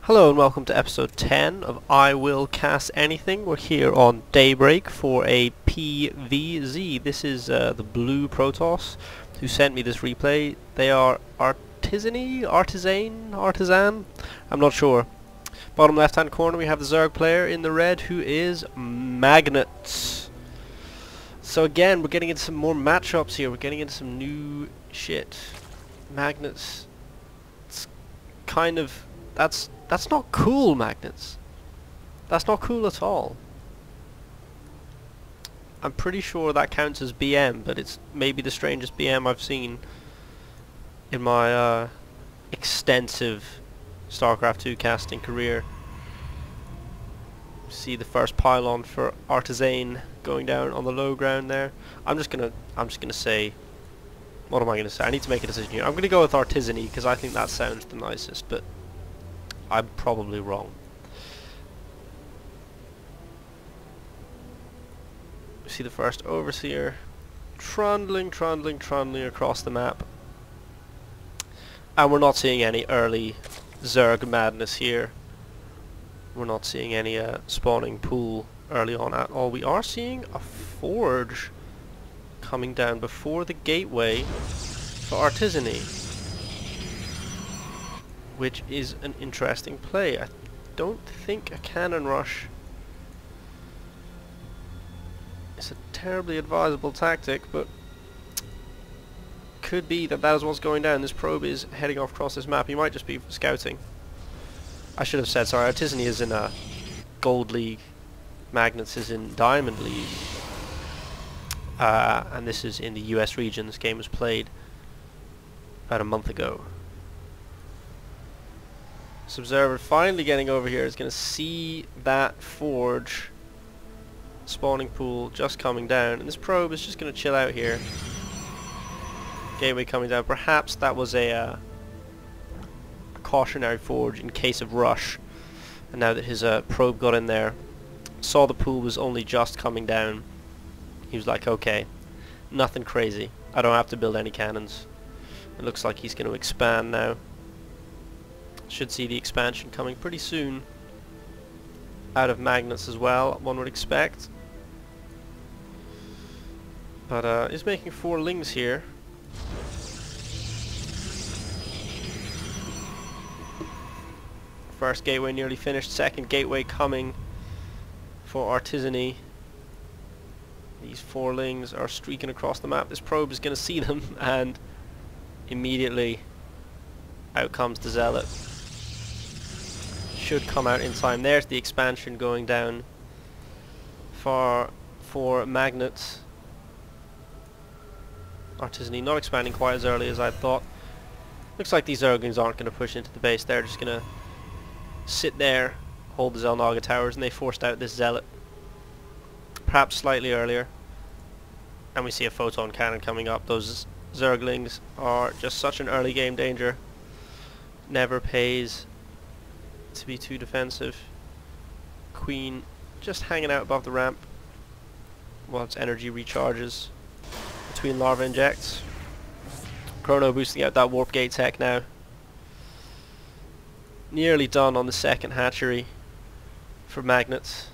Hello and welcome to episode 10 of I Will Cast Anything. We're here on Daybreak for a PVZ. This is the blue Protoss who sent me this replay. They are Artisane? I'm not sure. Bottom left hand corner we have the Zerg player in the red who is Magnets. So again, we're getting into some more matchups here. We're getting into some new shit. Magnets. It's kind of... That's not cool, Magnets. That's not cool at all. I'm pretty sure that counts as BM, but it's maybe the strangest BM I've seen in my extensive Starcraft 2 casting career. See the first pylon for Artisane going down on the low ground there. I'm just gonna say, what am I gonna say? I need to make a decision here. I'm gonna go with Artisane because I think that sounds the nicest, but I'm probably wrong. See the first Overseer trundling across the map. And we're not seeing any early Zerg madness here. We're not seeing any spawning pool early on at all. We are seeing a forge coming down before the gateway for Artisane, which is an interesting play. I don't think a cannon rush is a terribly advisable tactic, but could be that that is what's going down. This probe is heading off across this map. He might just be scouting. I should have said, sorry, Artisane is in a Gold League, Magnets is in Diamond League, and this is in the US region. This game was played about a month ago. This observer finally getting over here is going to see that forge spawning pool just coming down, and this probe is just going to chill out here. Gateway coming down. Perhaps that was a cautionary forge in case of rush, and now that his probe got in there, saw the pool was only just coming down, he was like, okay, nothing crazy, I don't have to build any cannons. It looks like he's going to expand now. Should see the expansion coming pretty soon out of Magnets as well, one would expect. But he's making 4 lings here. First gateway nearly finished, second gateway coming for Artisane. These 4 lings are streaking across the map. This probe is going to see them, and immediately out comes the Zealot. Should come out in time. There's the expansion going down for Magnets. Artisane not expanding quite as early as I thought. Looks like these Zerglings aren't going to push into the base. They're just going to sit there, hold the Zelnaga towers, and they forced out this Zealot perhaps slightly earlier. And we see a photon cannon coming up. Those Zerglings are just such an early game danger. Never pays to be too defensive. Queen just hanging out above the ramp while its energy recharges between larva injects. Chrono boosting out that warp gate tech now. Nearly done on the second hatchery for Magnets.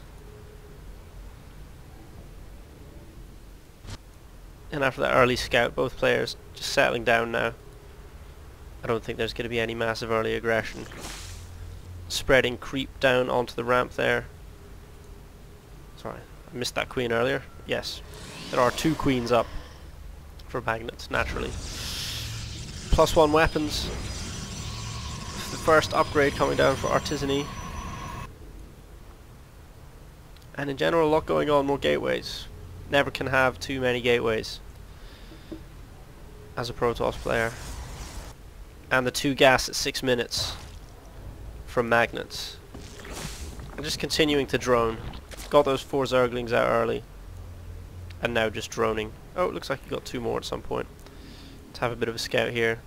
And after that early scout, both players just settling down now. I don't think there's going to be any massive early aggression. Spreading creep down onto the ramp there. Sorry, I missed that queen earlier. Yes, there are 2 queens up for Magnets, naturally. +1 weapons. The first upgrade coming down for Artisane. And in general, a lot going on, more gateways. Never can have too many gateways as a Protoss player. And the 2 gas at 6 minutes from Magnets. And just continuing to drone. Got those 4 Zerglings out early. And now just droning. Oh, it looks like he got 2 more at some point. Let's have a bit of a scout here.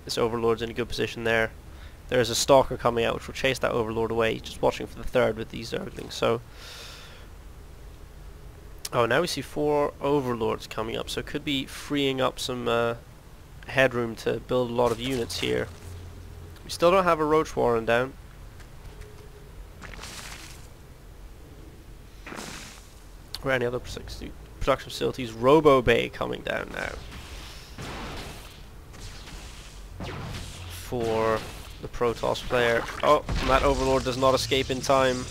This Overlord's in a good position there. There's a Stalker coming out which will chase that Overlord away. Just watching for the 3rd with these Zerglings. So, oh, now we see 4 Overlords coming up. So it could be freeing up some headroom to build a lot of units here. We still don't have a Roach Warren down. or any other production facilities. Robo Bay coming down now for the Protoss player. Oh, and that Overlord does not escape in time.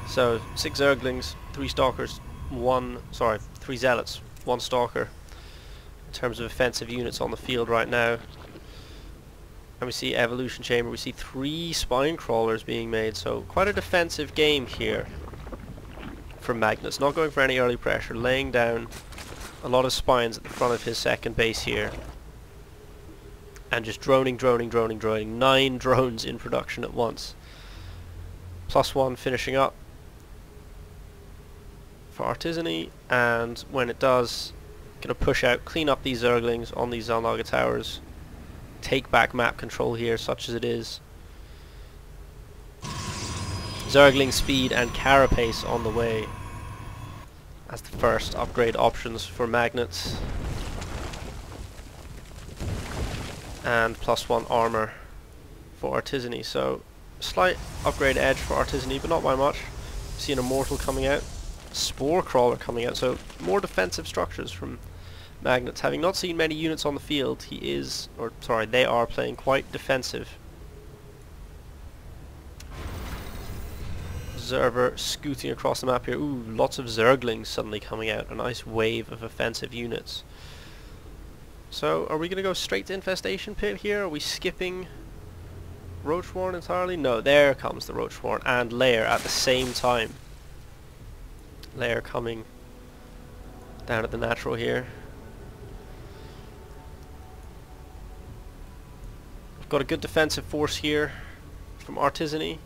So 6 Zerglings, 3 Stalkers, 3 Zealots, 1 Stalker in terms of offensive units on the field right now. And we see Evolution Chamber, we see 3 Spine Crawlers being made, so quite a defensive game here from Magnus. Not going for any early pressure, laying down a lot of spines at the front of his second base here. And just droning. 9 drones in production at once. +1 finishing up for Artisane, and when it does, gonna push out, clean up these Zerglings on these Xel'Naga towers, take back map control here, such as it is. Zergling speed and carapace on the way as the first upgrade options for magnets, and +1 armor for Artisane. So slight upgrade edge for Artisane, but not by much. See an Immortal coming out, Spore Crawler coming out, so more defensive structures from Magnets. Having not seen many units on the field, they are playing quite defensive. Zerver scooting across the map here. Ooh, lots of Zerglings suddenly coming out, a nice wave of offensive units. So, are we going to go straight to Infestation Pit here? Are we skipping Roach Warren entirely? No, there comes the Roach Warren and Lair at the same time. Lair coming down at the natural here. We've got a good defensive force here from Artisane.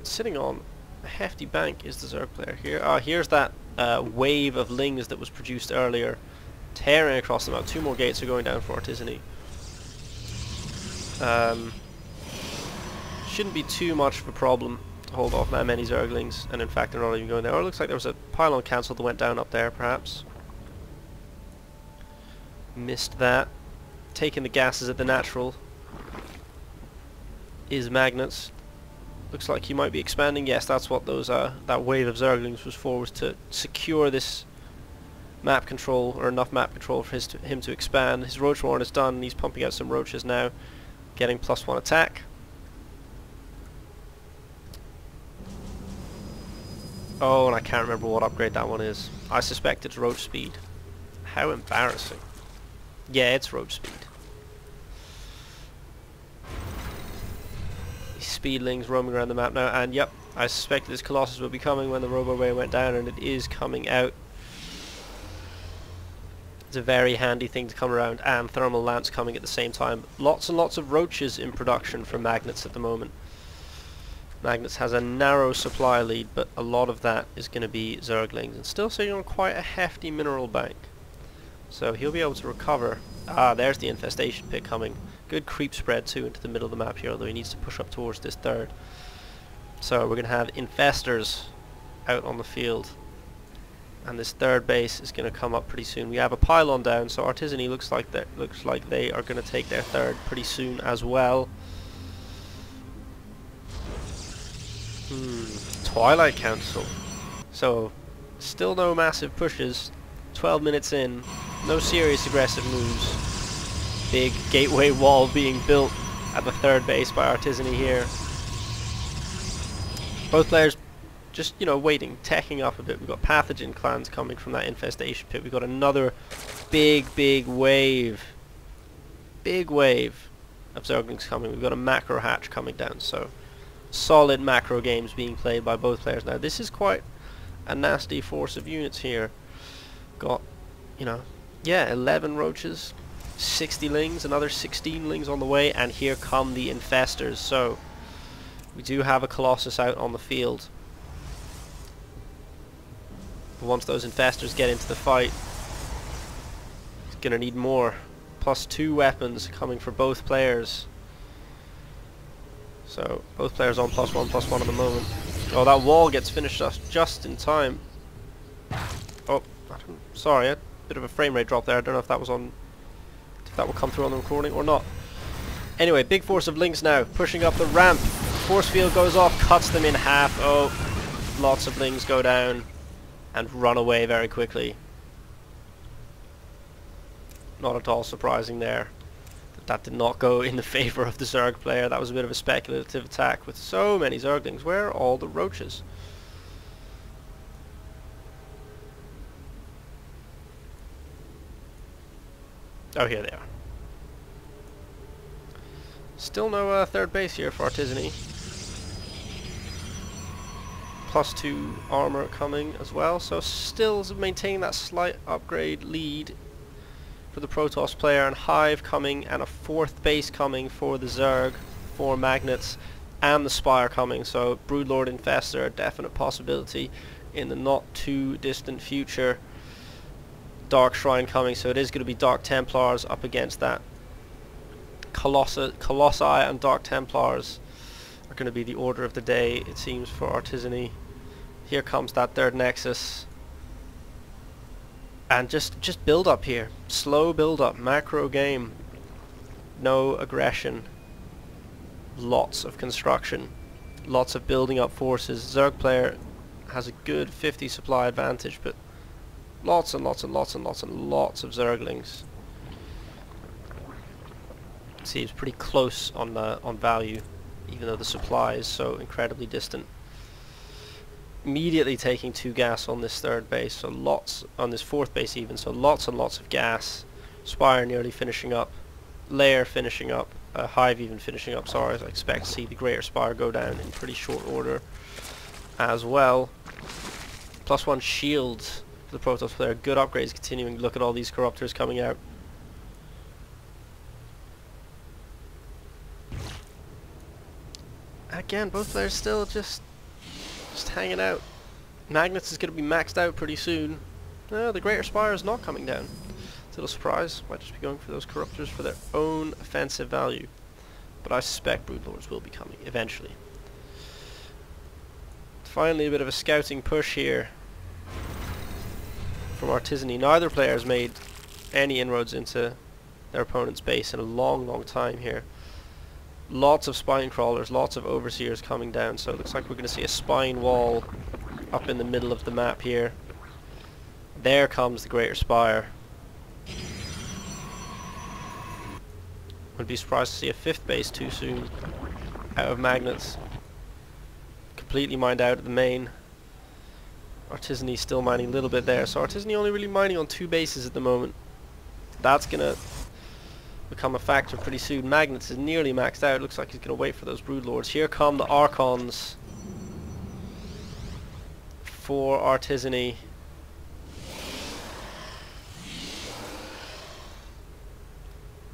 Sitting on a hefty bank is the Zerg player here. Here's that wave of Lings that was produced earlier, tearing across the map. 2 more gates are going down for Artisane. Shouldn't be too much of a problem to hold off that many Zerglings, and in fact they're not even going there. Oh, it looks like there was a pylon cancel that went down up there, perhaps. Missed that. Taking the gases at the natural is Magnets. Looks like he might be expanding. Yes, that's what those that wave of Zerglings was for, was to secure this map control, or enough map control for him to expand. His Roach Warren is done, and he's pumping out some roaches now, getting +1 attack. Oh, and I can't remember what upgrade that one is. I suspect it's Roach Speed. How embarrassing. Yeah, it's Roach Speed. Speedlings roaming around the map now, and yep, I suspected this Colossus would be coming when the Robo-Ray went down, and it is coming out. It's a very handy thing to come around, and Thermal Lance coming at the same time. Lots and lots of roaches in production from Magnets at the moment. Magnets has a narrow supply lead, but a lot of that is going to be Zerglings, and still sitting on quite a hefty mineral bank. So he'll be able to recover. There's the Infestation Pit coming. Good creep spread too into the middle of the map here, although he needs to push up towards this third. So we're going to have Infestors out on the field, and this third base is going to come up pretty soon. We have a pylon down, so Artisane looks like they are going to take their third pretty soon as well. Twilight Council. So still no massive pushes. 12 minutes in, no serious aggressive moves. Big gateway wall being built at the third base by Artisane here. Both players just, waiting, teching up a bit. We've got pathogen clans coming from that Infestation Pit. We've got another big wave. Big wave of Zerglings coming. We've got a macro hatch coming down. So solid macro games being played by both players now. This is quite a nasty force of units here. Got, 11 roaches, 60 lings, another 16 lings on the way, and here come the Infestors. So we do have a Colossus out on the field. But once those Infestors get into the fight, he's going to need more. +2 weapons coming for both players. So both players on +1 at the moment. Oh, that wall gets finished just in time. Oh, sorry, a bit of a frame rate drop there. I don't know if that was on, if that will come through on the recording or not. Anyway, big force of Lynx now pushing up the ramp Force field goes off, cuts them in half. Oh, lots of blings go down and run away very quickly. Not at all surprising there that did not go in the favor of the Zerg player. That was a bit of a speculative attack with so many Zerglings. Where are all the roaches? Oh, here they are. Still no third base here for Artisane. +2 armor coming as well, so still maintaining that slight upgrade lead for the Protoss player, and Hive coming, and a fourth base coming for the Zerg, 4 magnets, and the Spire coming. So Broodlord Infestor, a definite possibility in the not too distant future. Dark Shrine coming, so it is going to be Dark Templars up against that. Colossi and Dark Templars are going to be the order of the day, it seems, for Artisane. Here comes that third Nexus. And just build up here. Slow build up, macro game. No aggression. Lots of construction. Lots of building up forces. Zerg player has a good 50 supply advantage, but lots and lots and lots and lots and lots of Zerglings. Seems pretty close on value, even though the supply is so incredibly distant. Immediately taking 2 gas on this third base, so lots on this fourth base even, so lots and lots of gas. Spire nearly finishing up, Lair finishing up, Hive even finishing up. Sorry, I expect to see the Greater Spire go down in pretty short order as well. +1 shields for the Protoss player. Good upgrades continuing. Look at all these Corruptors coming out. Again, both players still just hanging out. Magnets is going to be maxed out pretty soon. No, the Greater Spire is not coming down. It's a little surprise. Might just be going for those Corruptors for their own offensive value. But I suspect Broodlords will be coming eventually. Finally, a bit of a scouting push here from Artisane. Neither player has made any inroads into their opponent's base in a long, long time here. Lots of spine crawlers, lots of overseers coming down, so it looks like we're going to see a spine wall up in the middle of the map here. There comes the Greater Spire. Would be surprised to see a 5th base too soon out of magnets. Completely mined out at the main. Artisane still mining a little bit there, so Artisane only really mining on 2 bases at the moment. That's going to become a factor pretty soon. Magnets is nearly maxed out. Looks like he's going to wait for those Broodlords. Here come the Archons for Artisane.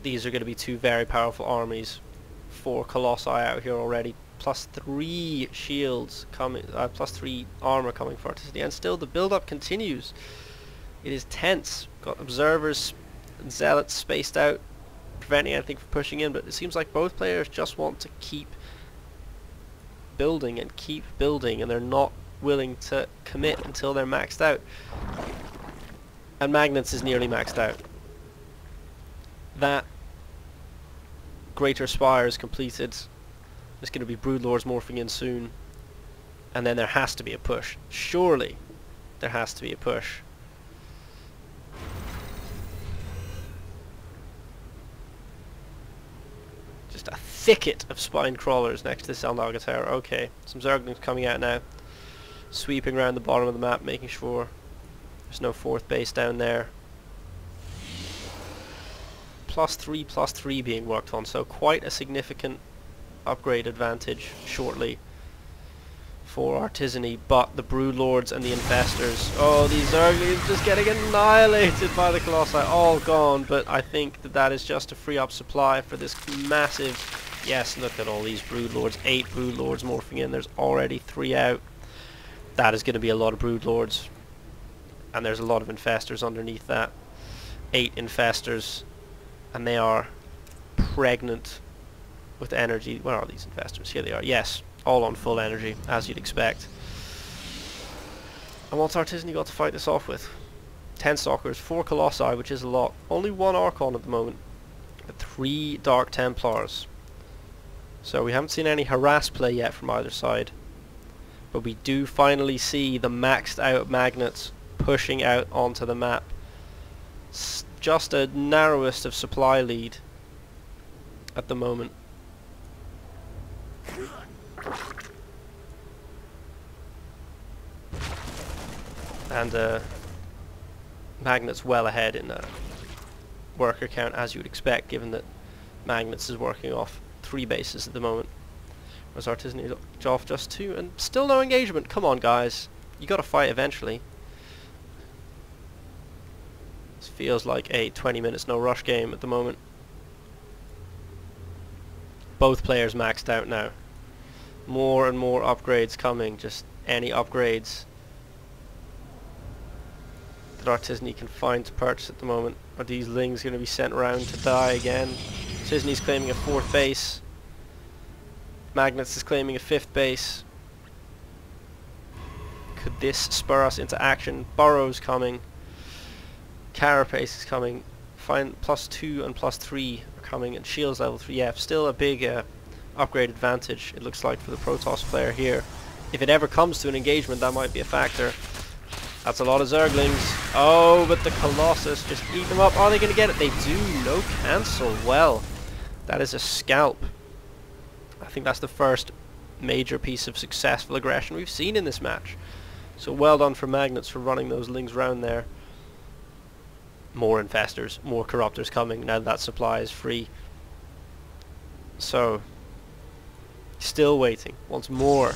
These are going to be 2 very powerful armies. 4 Colossi out here already. +3 shields coming, +3 armor coming for Artisane. And still the build-up continues. It is tense. Got observers and zealots spaced out, preventing anything from pushing in, but it seems like both players just want to keep building and keep building, and they're not willing to commit until they're maxed out. And Magnets is nearly maxed out. That Greater Spire is completed. There's going to be Broodlords morphing in soon, and then there has to be a push. Surely there has to be a push. Just a thicket of spine crawlers next to the Xel'Naga Tower. Okay, some Zerglings coming out now, sweeping around the bottom of the map, making sure there's no 4th base down there. +3/+3 being worked on, so quite a significant upgrade advantage shortly for Artisane, but the Broodlords and the Infestors, oh, these Zerglings just getting annihilated by the Colossi, all gone. But I think that is just to free up supply for this massive, yes, look at all these Broodlords, 8 Broodlords morphing in, there's already 3 out. That is going to be a lot of Broodlords, and there's a lot of Infestors underneath that. 8 Infestors, and they are pregnant with energy. Where are these Infestors? Here they are. Yes, all on full energy, as you'd expect. And what's Artisane got to fight this off with? 10 Stalkers, 4 Colossi, which is a lot. Only 1 Archon at the moment. But 3 Dark Templars. So we haven't seen any harass play yet from either side. But we do finally see the maxed out magnets pushing out onto the map. Just a narrowest of supply lead at the moment. And Magnets well ahead in worker count, as you would expect, given that Magnets is working off 3 bases at the moment. Whereas Artisane is off just 2, and still no engagement. Come on, guys. You gotta fight eventually. This feels like a 20 minutes no rush game at the moment. Both players maxed out now. More and more upgrades coming. Just any upgrades that Artisane can find to purchase at the moment. Are these Lings going to be sent around to die again? Artisane's claiming a 4th base. Magnets is claiming a 5th base. Could this spur us into action? Burrow's coming. Carapace is coming. +2 and +3 are coming, and shields level 3. Yeah, still a big upgrade advantage, it looks like, for the Protoss player here. If it ever comes to an engagement, that might be a factor. That's a lot of Zerglings. Oh, but the Colossus just eat them up. Are they going to get it? They do. No cancel. Well, that is a scalp. I think that's the first major piece of successful aggression we've seen in this match. So well done for Magnets for running those Lings round there. More Infestors, more Corruptors coming now that supply is free. So, still waiting. Once more.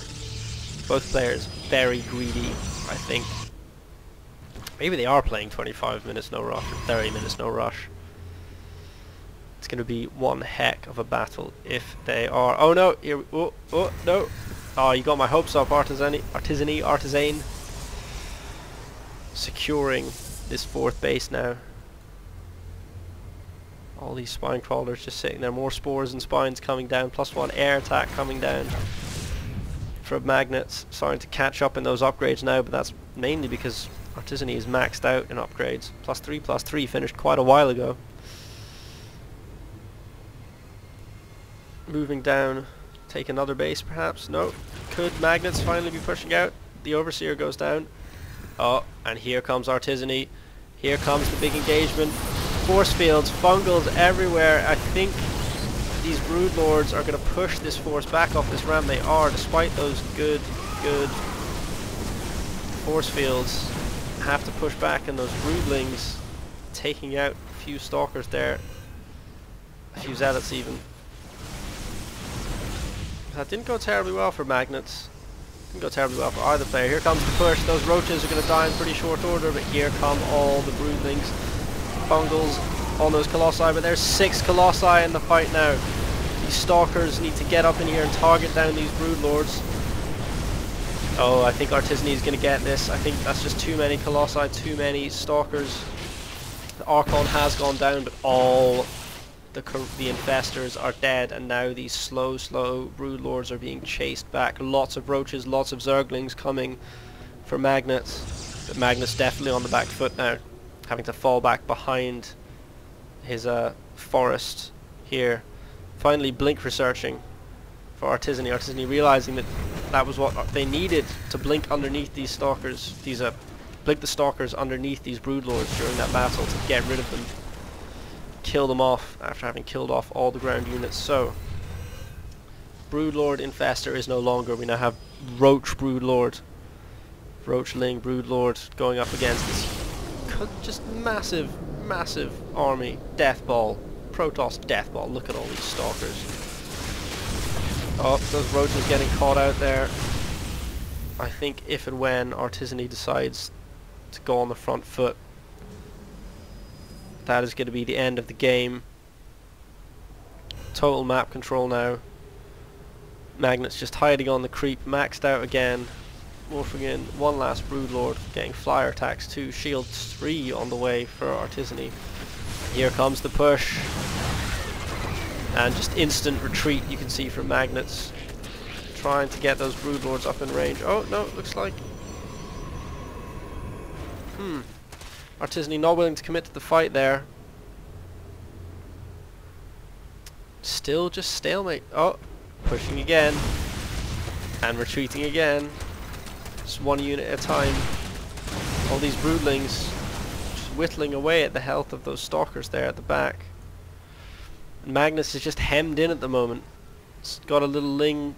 Both players very greedy, I think. Maybe they are playing 25 minutes no rush, or 30 minutes no rush. It's going to be one heck of a battle if they are. Oh no! Here, oh no! Oh, you got my hopes up, Artisane. Securing this 4th base now. All these spine crawlers just sitting there. More spores and spines coming down. +1 air attack coming down from Magnets. Starting to catch up in those upgrades now, but that's mainly because Artisane is maxed out in upgrades. +3/+3 finished quite a while ago. Moving down, take another base perhaps? No. Could Magnets finally be pushing out? The Overseer goes down. Oh, and here comes Artisane. Here comes the big engagement. Force fields, fungals everywhere. I think these Broodlords are going to push this force back off this ramp. They are, despite those good force fields. Have to push back, and those Broodlings taking out a few Stalkers there. A few Zealots even. That didn't go terribly well for Magnets. Didn't go terribly well for either player. Here comes the push. Those Roaches are going to die in pretty short order, but here come all the Broodlings. Fungals on those Colossi, but there's 6 Colossi in the fight now. These Stalkers need to get up in here and target down these Broodlords. Oh, I think Artisane is going to get this. I think that's just too many Colossi, too many Stalkers. The Archon has gone down, but all the Infestors are dead, and now these slow Broodlords are being chased back. Lots of Roaches, lots of Zerglings coming for Magnets. But Magnets definitely on the back foot now, having to fall back behind his forest here. Finally blink researching for Artisane. Artisane realizing that that was what they needed to blink underneath these Stalkers. Blink the Stalkers underneath these Broodlords during that battle to get rid of them. Kill them off after having killed off all the ground units. So, Broodlord Infestor is no longer. We now have Roach Broodlord. Roachling Broodlord going up against this just massive army. Deathball. Protoss Deathball. Look at all these Stalkers. Oh, those Roaches getting caught out there. I think if and when Artisane decides to go on the front foot, that is going to be the end of the game. Total map control now. Magnets just hiding on the creep, maxed out again. Morphing in one last Broodlord, getting flyer attacks too. Shield 3 on the way for Artisane. Here comes the push. And just instant retreat you can see from Magnets. Trying to get those Broodlords up in range. Oh no, looks like... Artisane not willing to commit to the fight there. Still just stalemate. Oh, Pushing again. And retreating again. Just one unit at a time. All these broodlings just whittling away at the health of those stalkers there at the back. And Magnus is just hemmed in at the moment. It's got a little Ling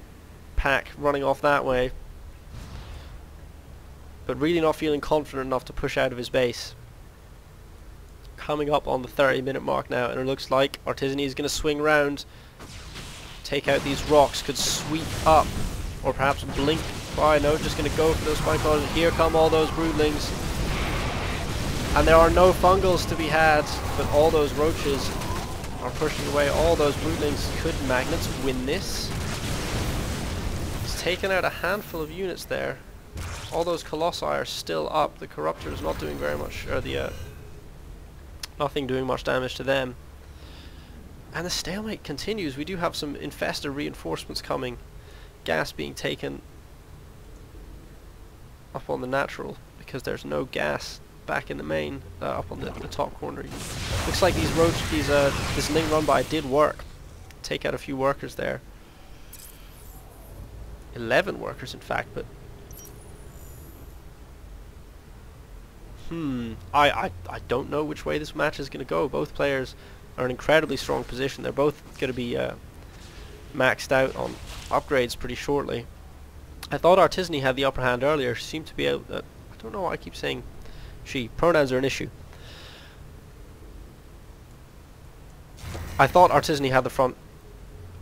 pack running off that way. But really not feeling confident enough to push out of his base. Coming up on the 30-minute mark now, and it looks like Artisane is going to swing round, take out these rocks, could sweep up, or perhaps blink by. No, just going to go for those spine crawlers. Here come all those broodlings, and there are no fungals to be had, but all those roaches are pushing away all those broodlings. Could Magnets win this? He's taken out a handful of units there. All those colossi are still up. The corruptor is not doing very much, or the nothing doing much damage to them. And the stalemate continues. We do have some infestor reinforcements coming. Gas being taken up on the natural because there's no gas back in the main, up on the top corner. Looks like this Ling run by did work. Take out a few workers there. 11 workers in fact, but I don't know which way this match is going to go. Both players are in an incredibly strong position. They're both going to be maxed out on upgrades pretty shortly. I thought Artisane had the upper hand earlier. She seemed to be out. I don't know why I keep saying she. Pronouns are an issue. I thought Artisane had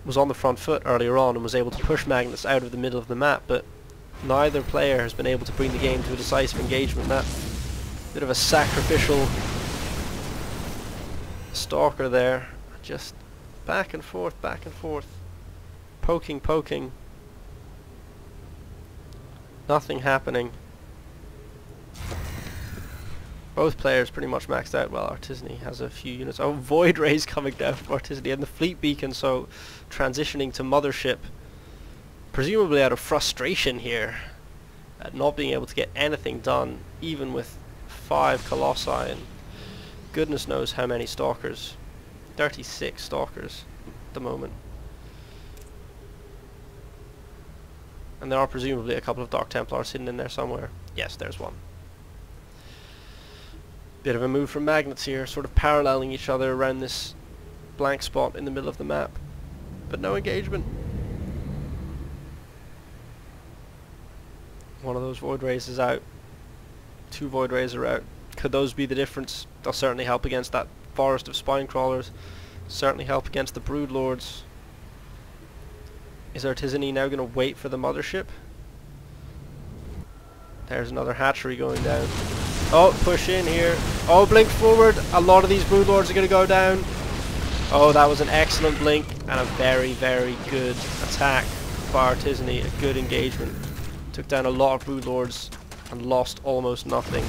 was on the front foot earlier on and was able to push Magnus out of the middle of the map, but neither player has been able to bring the game to a decisive engagement. That bit of a sacrificial stalker there, just back and forth, poking, nothing happening. Both players pretty much maxed out. Well, Artisane has a few units. Oh, Void Rays coming down from Artisane, and the fleet beacon, so transitioning to Mothership, presumably out of frustration here at not being able to get anything done, even with 5 colossi and goodness knows how many stalkers. 36 stalkers at the moment. And there are presumably a couple of Dark Templars hidden in there somewhere. Yes, there's one. Bit of a move from Magnets here, sort of paralleling each other around this blank spot in the middle of the map. But no engagement. One of those Void Rays is out. 2 Void Rays are out. Could those be the difference? They'll certainly help against that forest of spine crawlers. Certainly help against the Brood Lords. Is Artisane now going to wait for the Mothership? There's another hatchery going down. Oh, push in here. Oh, blink forward. A lot of these Brood Lords are going to go down. Oh, that was an excellent blink and a very, very good attack by Artisane. A good engagement. Took down a lot of Brood Lords and lost almost nothing.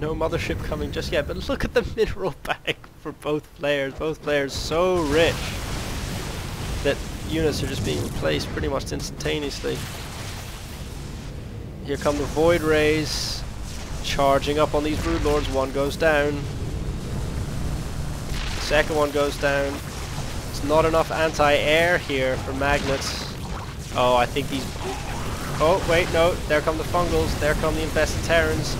No Mothership coming just yet, but look at the mineral bank for both players. Both players so rich that units are just being replaced pretty much instantaneously. Here come the Void Rays charging up on these Brood Lords. One goes down. The second one goes down. It's not enough anti-air here for Magnets. Oh, I think these... Oh, wait, no. There come the Fungals. There come the infested Terrans.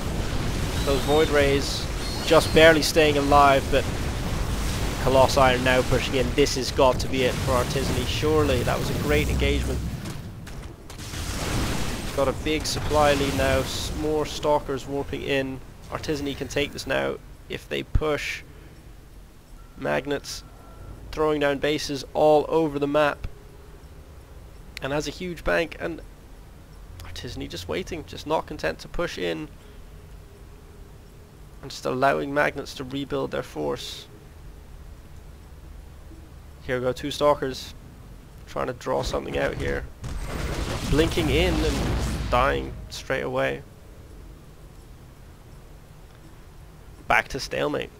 Those Void Rays just barely staying alive, but Colossi are now pushing in. This has got to be it for Artisane. Surely, that was a great engagement. Got a big supply lead now. More Stalkers warping in. Artisane can take this now if they push. Magnets throwing down bases all over the map. And has a huge bank, and Artisane just waiting, just not content to push in. And just allowing Magnets to rebuild their force. Here go 2 Stalkers. Trying to draw something out here. Blinking in and dying straight away. Back to stalemate.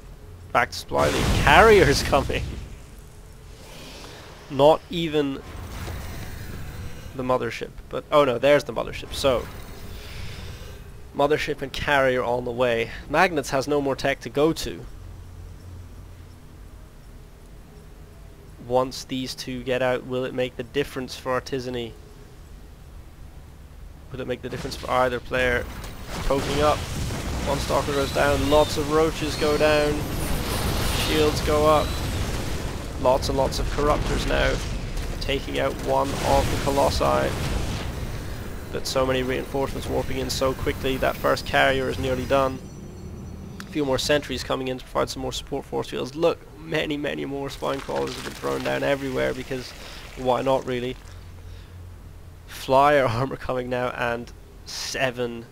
Back to supply lead. Carriers coming. Not even the Mothership. But, oh no, there's the Mothership. So, Mothership and Carrier on the way. Magnets has no more tech to go to. once these two get out, will it make the difference for Artisane? Will it make the difference for either player? Poking up. One stalker goes down. Lots of roaches go down. Shields go up. Lots and lots of corruptors now. Taking out one of the colossi. But so many reinforcements warping in so quickly. That first carrier is nearly done. A few more sentries coming in to provide some more support force fields. Look, many more spine crawlers have been thrown down everywhere because why not, really? Flyer armor coming now, and 7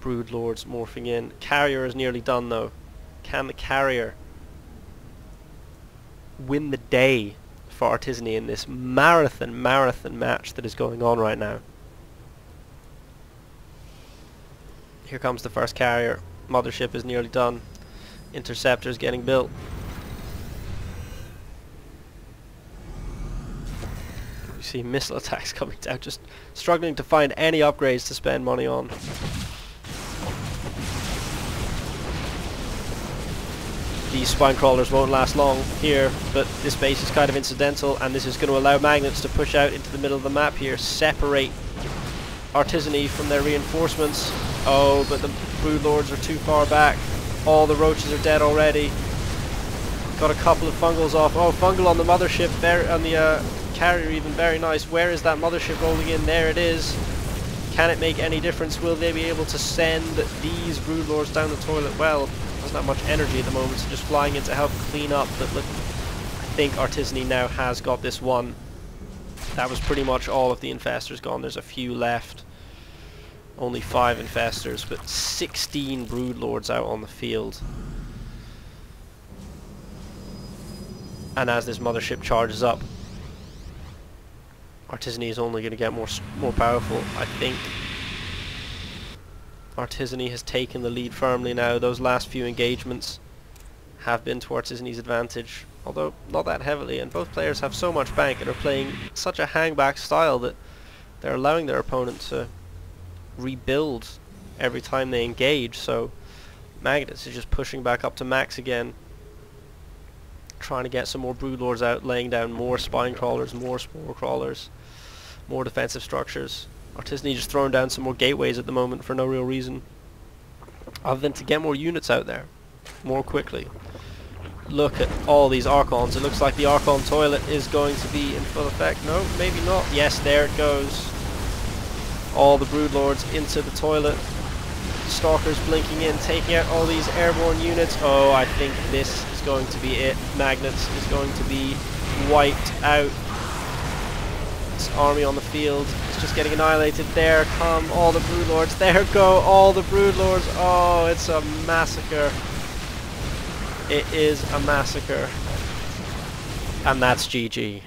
broodlords morphing in. Carrier is nearly done though. Can the carrier win the day for Artisane in this marathon match that is going on right now? Here comes the first carrier. Mothership is nearly done. Interceptor is getting built. We see missile attacks coming down, just struggling to find any upgrades to spend money on. These spine crawlers won't last long here, but this base is kind of incidental, and this is going to allow magnets to push out into the middle of the map here, separate Artisane from their reinforcements. Oh, but the broodlords are too far back. All the roaches are dead already. Got a couple of fungals off. Oh, fungal on the mothership, on the carrier even, very nice. Where is that mothership rolling in? There it is. Can it make any difference? Will they be able to send these broodlords down the toilet? Well, doesn't have much energy at the moment, so just flying in to help clean up. But look, I think Artisane now has got this one. That was pretty much all of the infestors gone. There's a few left. Only 5 infestors, but 16 broodlords out on the field. And as this mothership charges up, Artisane is only going to get more powerful, I think. Artisane has taken the lead firmly now. Those last few engagements have been to Artisane's advantage, although not that heavily, and both players have so much bank and are playing such a hangback style that they're allowing their opponent to rebuild every time they engage. So Magnus is just pushing back up to max again, trying to get some more broodlords out, laying down more spine crawlers, more spore crawlers, more defensive structures. Artisane just throwing down some more gateways at the moment for no real reason other than to get more units out there more quickly. Look at all these Archons. It looks like the Archon toilet is going to be in full effect. No, maybe not. Yes, there it goes. All the broodlords into the toilet. Stalkers blinking in, taking out all these airborne units. Oh, I think this is going to be it. Magnets is going to be wiped out. This army on the field is just getting annihilated. There come all the broodlords. There go all the broodlords. Oh, it's a massacre. It is a massacre. And that's GG.